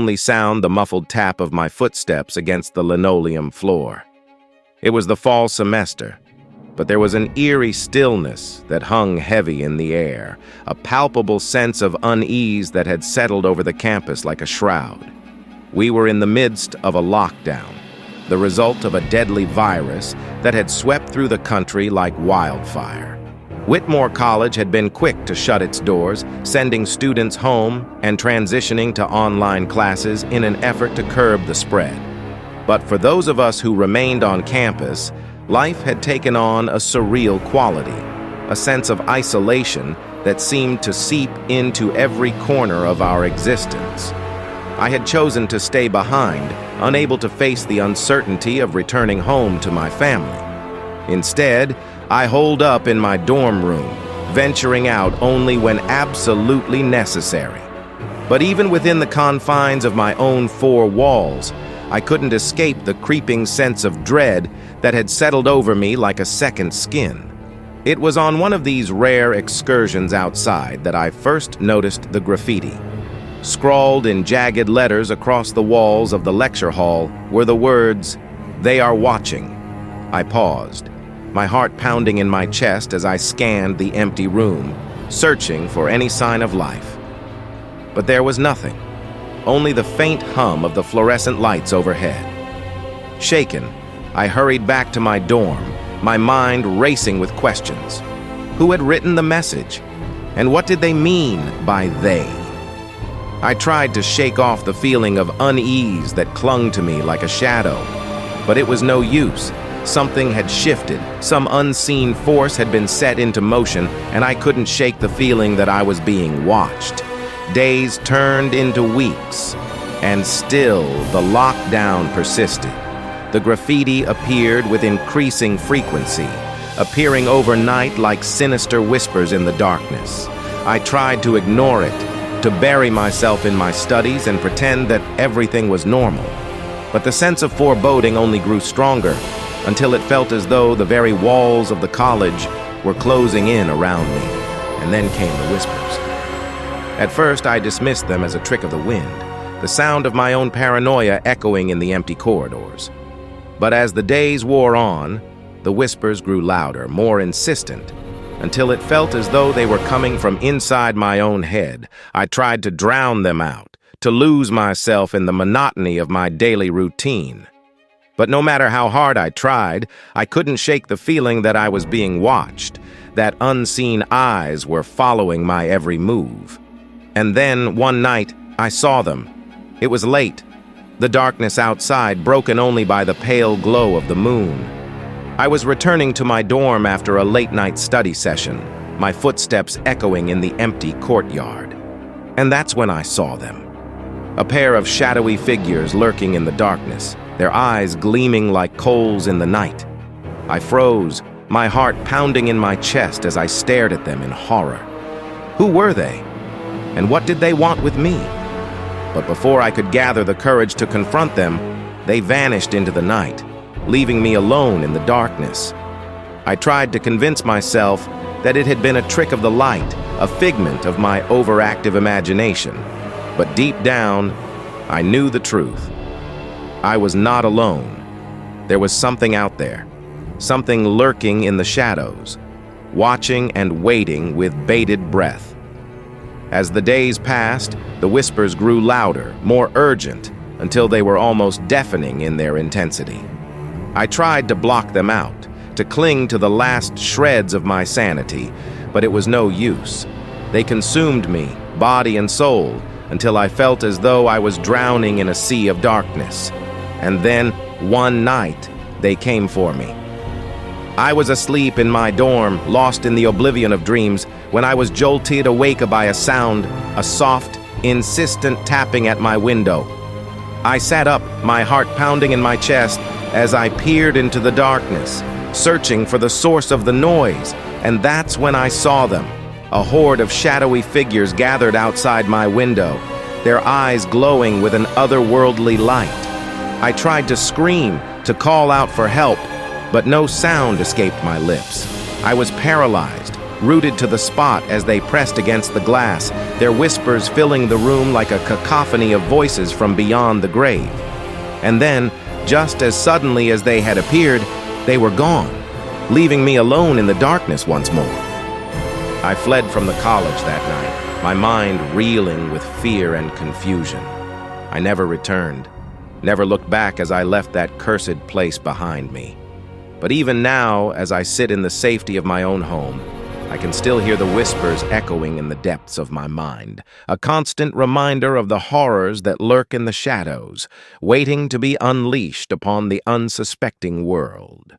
only sound the muffled tap of my footsteps against the linoleum floor. It was the fall semester, but there was an eerie stillness that hung heavy in the air, a palpable sense of unease that had settled over the campus like a shroud. We were in the midst of a lockdown, the result of a deadly virus that had swept through the country like wildfire. Whitmore College had been quick to shut its doors, sending students home and transitioning to online classes in an effort to curb the spread. But for those of us who remained on campus, life had taken on a surreal quality, a sense of isolation that seemed to seep into every corner of our existence. I had chosen to stay behind, unable to face the uncertainty of returning home to my family. Instead, I holed up in my dorm room, venturing out only when absolutely necessary. But even within the confines of my own four walls, I couldn't escape the creeping sense of dread that had settled over me like a second skin. It was on one of these rare excursions outside that I first noticed the graffiti. Scrawled in jagged letters across the walls of the lecture hall were the words, "They are watching." I paused, my heart pounding in my chest as I scanned the empty room, searching for any sign of life. But there was nothing, only the faint hum of the fluorescent lights overhead. Shaken, I hurried back to my dorm, my mind racing with questions. Who had written the message? And what did they mean by they? I tried to shake off the feeling of unease that clung to me like a shadow, but it was no use. Something had shifted, some unseen force had been set into motion, and I couldn't shake the feeling that I was being watched. Days turned into weeks, and still the lockdown persisted. The graffiti appeared with increasing frequency, appearing overnight like sinister whispers in the darkness. I tried to ignore it, to bury myself in my studies and pretend that everything was normal. But the sense of foreboding only grew stronger, until it felt as though the very walls of the college were closing in around me. And then came the whispers. At first, I dismissed them as a trick of the wind, the sound of my own paranoia echoing in the empty corridors. But as the days wore on, the whispers grew louder, more insistent, until it felt as though they were coming from inside my own head. I tried to drown them out, to lose myself in the monotony of my daily routine. But no matter how hard I tried, I couldn't shake the feeling that I was being watched, that unseen eyes were following my every move. And then, one night, I saw them. It was late, the darkness outside broken only by the pale glow of the moon. I was returning to my dorm after a late-night study session, my footsteps echoing in the empty courtyard. And that's when I saw them. A pair of shadowy figures lurking in the darkness, their eyes gleaming like coals in the night. I froze, my heart pounding in my chest as I stared at them in horror. Who were they? And what did they want with me? But before I could gather the courage to confront them, they vanished into the night, leaving me alone in the darkness. I tried to convince myself that it had been a trick of the light, a figment of my overactive imagination. But deep down, I knew the truth. I was not alone. There was something out there, something lurking in the shadows, watching and waiting with bated breath. As the days passed, the whispers grew louder, more urgent, until they were almost deafening in their intensity. I tried to block them out, to cling to the last shreds of my sanity, but it was no use. They consumed me, body and soul, until I felt as though I was drowning in a sea of darkness. And then, one night, they came for me. I was asleep in my dorm, lost in the oblivion of dreams, when I was jolted awake by a sound, a soft, insistent tapping at my window. I sat up, my heart pounding in my chest, as I peered into the darkness, searching for the source of the noise, and that's when I saw them. A horde of shadowy figures gathered outside my window, their eyes glowing with an otherworldly light. I tried to scream, to call out for help, but no sound escaped my lips. I was paralyzed, rooted to the spot as they pressed against the glass, their whispers filling the room like a cacophony of voices from beyond the grave. And then, just as suddenly as they had appeared, they were gone, leaving me alone in the darkness once more. I fled from the college that night, my mind reeling with fear and confusion. I never returned, never looked back as I left that cursed place behind me. But even now, as I sit in the safety of my own home, I can still hear the whispers echoing in the depths of my mind, a constant reminder of the horrors that lurk in the shadows, waiting to be unleashed upon the unsuspecting world.